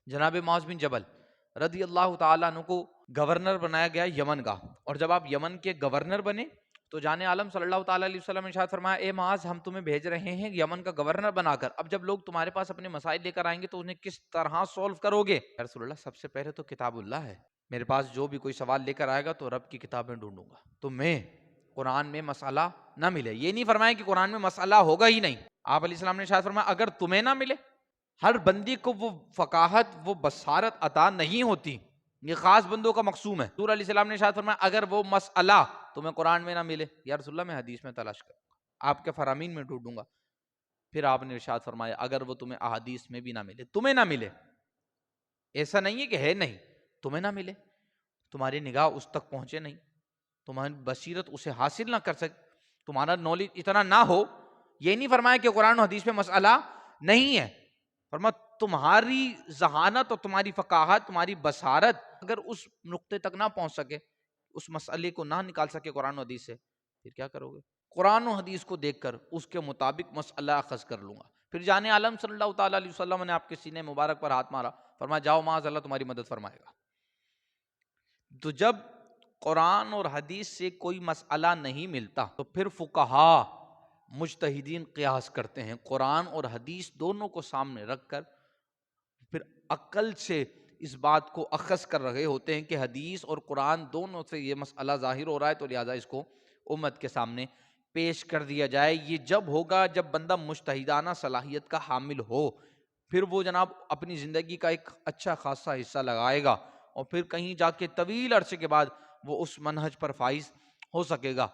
جناب معاذ بن جبل رضی اللہ تعالیٰ عنہ کو گورنر بنایا گیا یمن کا، اور جب آپ یمن کے گورنر بنے تو جان عالم صلی اللہ تعالیٰ علیہ وسلم نے ارشاد فرمایا اے معاذ ہم تمہیں بھیج رہے ہیں یمن کا گورنر بنا کر، اب جب لوگ تمہارے پاس اپنے مسائل لے کر آئیں گے تو انہیں کس طرح سولو کرو گے؟ یا رسول اللہ سب سے پہلے تو کتاب اللہ ہے، میرے پاس جو بھی کوئی سوال لے کر آئے گا تو رب کی کتاب میں ڈھونڈوں گا، تو میں قرآن میں مسئلہ نہ ملے، یہ نہیں فرمایا کہ قرآن میں مسئلہ ہوگا ہی نہیں، آپ علیہ السلام نے ارشاد فرمایا اگر تمہیں نہ ملے، ہر بندی کو وہ فقاہت وہ بصارت عطا نہیں ہوتی، یہ خاص بندوں کا مقسوم ہے۔ حضور علیہ السلام نے ارشاد فرمایا اگر وہ مسئلہ تمہیں قرآن میں نہ ملے یا رسول اللہ میں حدیث میں تلاش کروں گا، آپ کے فرامین میں ڈھونڈوں گا۔ پھر آپ نے ارشاد فرمایا اگر وہ تمہیں احادیث میں بھی نہ ملے، تمہیں نہ ملے، ایسا نہیں ہے کہ ہے نہیں، تمہیں نہ ملے، تمہاری نگاہ اس تک پہنچے نہیں، تمہاری بصیرت اسے حاصل نہ کر سکے، تمہارا نالج اتنا نہ ہو، یہ نہیں فرمایا کہ قرآن و حدیث میں مسئلہ نہیں ہے، فرمایا تمہاری ذہانت اور تمہاری فقاہت، تمہاری بصارت اگر اس نقطے تک نہ پہنچ سکے، اس مسئلے کو نہ نکال سکے قرآن و حدیث سے، پھر کیا کرو گے؟ قرآن و حدیث کو دیکھ کر اس کے مطابق مسئلہ اخذ کر لوں گا۔ پھر جان عالم صلی اللہ تعالیٰ علیہ وسلم نے آپ کے سینے مبارک پر ہاتھ مارا، فرمایا جاؤ معاذ اللہ تمہاری مدد فرمائے گا۔ تو جب قرآن اور حدیث سے کوئی مسئلہ نہیں ملتا تو پھر فقہا مجتہدین قیاس کرتے ہیں، قرآن اور حدیث دونوں کو سامنے رکھ کر پھر عقل سے اس بات کو اخذ کر رہے ہوتے ہیں کہ حدیث اور قرآن دونوں سے یہ مسئلہ ظاہر ہو رہا ہے تو لہٰذا اس کو امت کے سامنے پیش کر دیا جائے۔ یہ جب ہوگا جب بندہ مجتہدانہ صلاحیت کا حامل ہو، پھر وہ جناب اپنی زندگی کا ایک اچھا خاصا حصہ لگائے گا اور پھر کہیں جا کے طویل عرصے کے بعد وہ اس منہج پر فائز ہو سکے گا۔